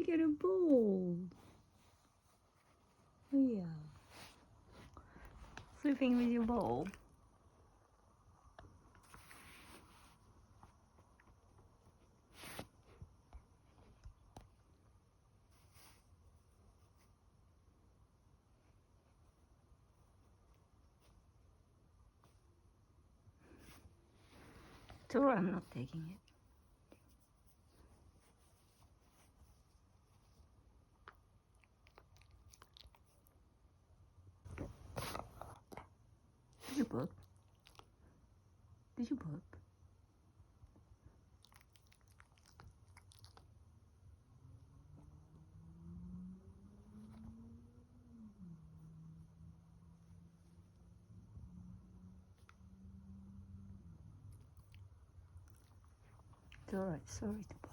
get a ball. Yeah. Sleeping with your ball. It's alright, I'm not taking it. Did you burp? Did you burp? It's alright, sorry to burp.